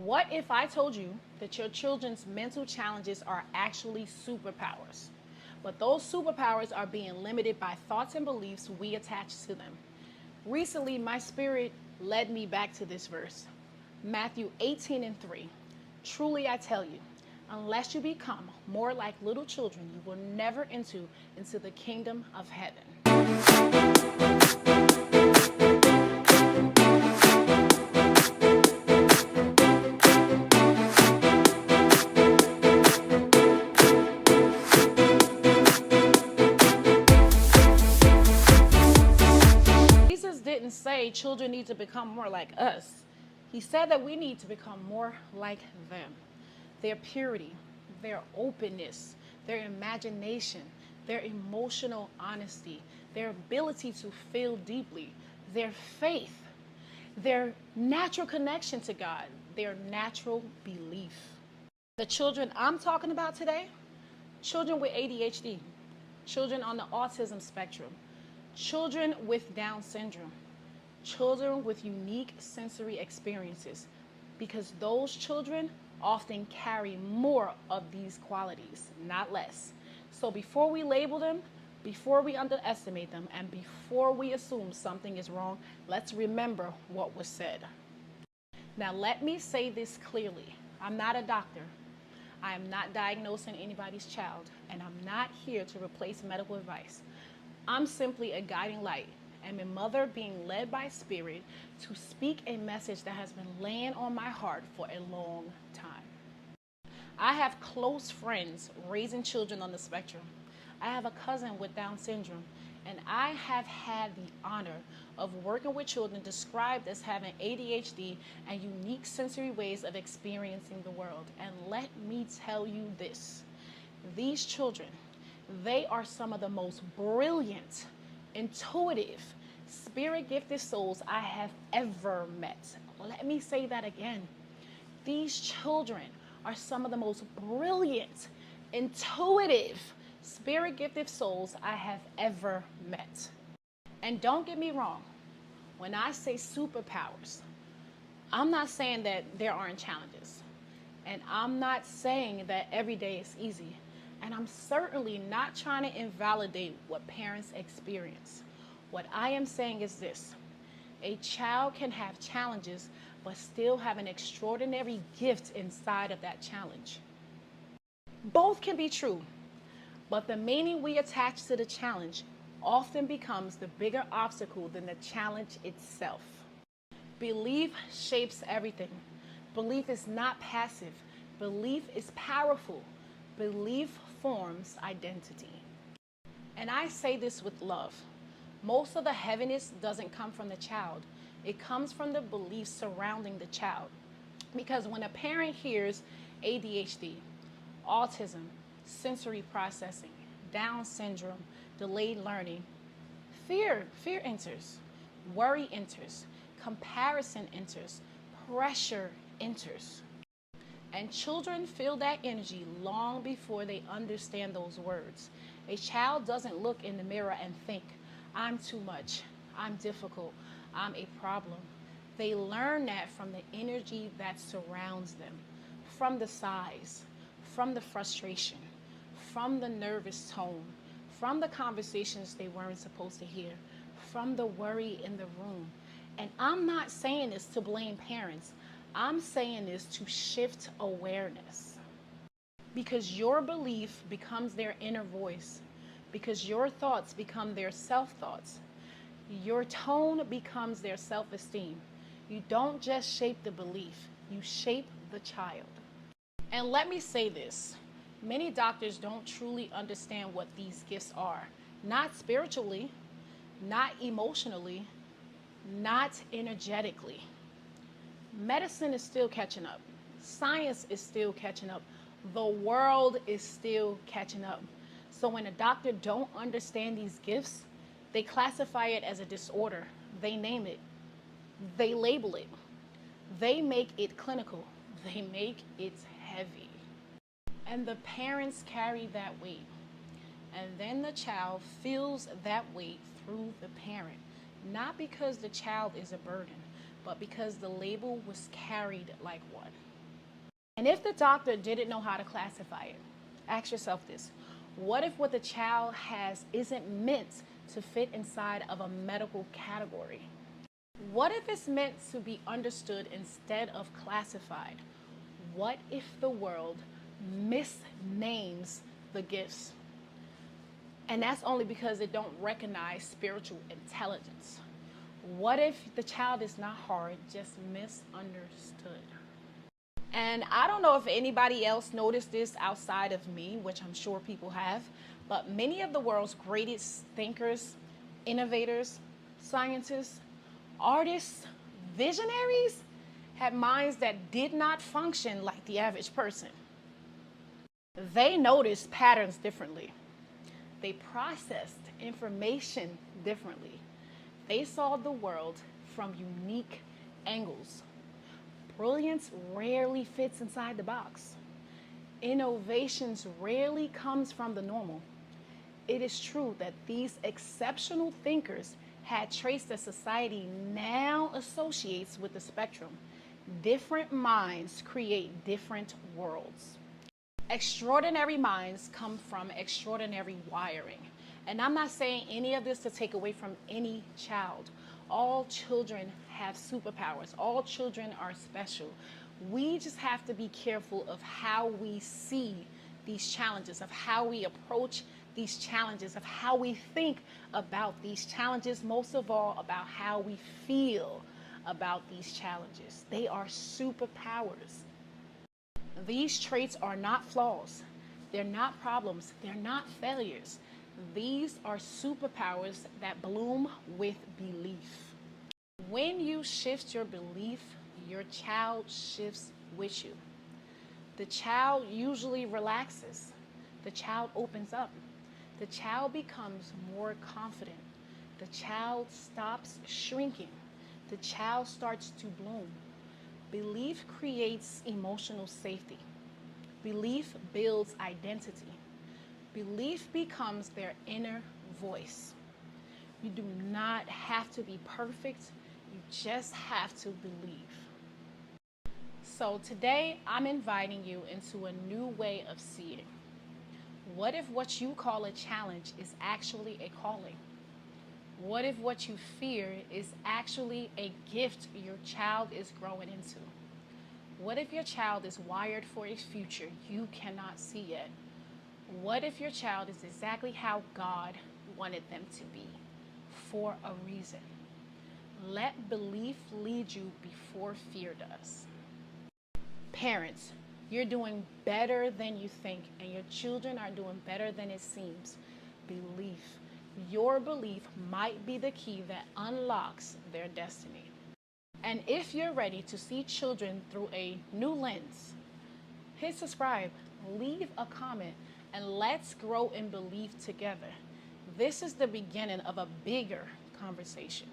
What if I told you that your children's mental challenges are actually superpowers? But those superpowers are being limited by thoughts and beliefs we attach to them. Recently, my spirit led me back to this verse, Matthew 18:3. Truly I tell you, unless you become more like little children, you will never enter into the kingdom of heaven. Jesus didn't say children need to become more like us. He said that we need to become more like them. Their purity, their openness, their imagination, their emotional honesty, their ability to feel deeply, their faith, their natural connection to God, their natural belief. The children I'm talking about today, children with ADHD, children on the autism spectrum, children with Down syndrome, children with unique sensory experiences, because those children often carry more of these qualities, not less. So before we label them, before we underestimate them, and before we assume something is wrong, let's remember what was said. Now, let me say this clearly. I'm not a doctor. I am not diagnosing anybody's child, and I'm not here to replace medical advice. I'm simply a guiding light and a mother being led by spirit to speak a message that has been laying on my heart for a long time. I have close friends raising children on the spectrum. I have a cousin with Down syndrome, and I have had the honor of working with children described as having ADHD and unique sensory ways of experiencing the world. And let me tell you this, these children, they are some of the most brilliant, intuitive, spirit-gifted souls I have ever met. Let me say that again. These children are some of the most brilliant, intuitive, spirit-gifted souls I have ever met. And don't get me wrong, when I say superpowers, I'm not saying that there aren't challenges. And I'm not saying that every day is easy. And I'm certainly not trying to invalidate what parents experience. What I am saying is this: a child can have challenges, but still have an extraordinary gift inside of that challenge. Both can be true, but the meaning we attach to the challenge often becomes the bigger obstacle than the challenge itself. Belief shapes everything. Belief is not passive. Belief is powerful. Belief forms identity. And I say this with love. Most of the heaviness doesn't come from the child. It comes from the beliefs surrounding the child. Because when a parent hears ADHD, autism, sensory processing, Down syndrome, delayed learning, fear enters, worry enters, comparison enters, pressure enters. And children feel that energy long before they understand those words. A child doesn't look in the mirror and think, I'm too much, I'm difficult, I'm a problem. They learn that from the energy that surrounds them, from the size, from the frustration, from the nervous tone, from the conversations they weren't supposed to hear, from the worry in the room. And I'm not saying this to blame parents. I'm saying this to shift awareness. Because your belief becomes their inner voice. Because your thoughts become their self-thoughts. Your tone becomes their self-esteem. You don't just shape the belief, you shape the child. And let me say this. Many doctors don't truly understand what these gifts are. Not spiritually, not emotionally, not energetically. Medicine is still catching up. Science is still catching up. The world is still catching up. So when a doctor don't understand these gifts, they classify it as a disorder. They name it. They label it. They make it clinical. They make it heavy. And the parents carry that weight. And then the child feels that weight through the parent. Not because the child is a burden, but because the label was carried like one. And if the doctor didn't know how to classify it, ask yourself this. What if what the child has isn't meant to fit inside of a medical category? What if it's meant to be understood instead of classified? What if the world misnames the gifts? And that's only because it don't recognize spiritual intelligence. What if the child is not hard, just misunderstood? And I don't know if anybody else noticed this outside of me, which I'm sure people have, but many of the world's greatest thinkers, innovators, scientists, artists, visionaries had minds that did not function like the average person. They noticed patterns differently. They processed information differently. They saw the world from unique angles. Brilliance rarely fits inside the box. Innovations rarely comes from the normal. It is true that these exceptional thinkers had traits that society now associates with the spectrum. Different minds create different worlds. Extraordinary minds come from extraordinary wiring. And I'm not saying any of this to take away from any child. All children have superpowers. All children are special. We just have to be careful of how we see these challenges, of how we approach these challenges, of how we think about these challenges, most of all about how we feel about these challenges. They are superpowers. These traits are not flaws. They're not problems. They're not failures. These are superpowers that bloom with belief. When you shift your belief, your child shifts with you. The child usually relaxes. The child opens up. The child becomes more confident. The child stops shrinking. The child starts to bloom. Belief creates emotional safety. Belief builds identity. Belief becomes their inner voice. You do not have to be perfect. You just have to believe. So today, I'm inviting you into a new way of seeing. What if what you call a challenge is actually a calling? What if what you fear is actually a gift your child is growing into? What if your child is wired for a future you cannot see yet? What if your child is exactly how God wanted them to be, for a reason? Let belief lead you before fear does. Parents, you're doing better than you think, and your children are doing better than it seems. Belief. Your belief might be the key that unlocks their destiny. And if you're ready to see children through a new lens, hit subscribe, leave a comment, and let's grow in belief together. This is the beginning of a bigger conversation.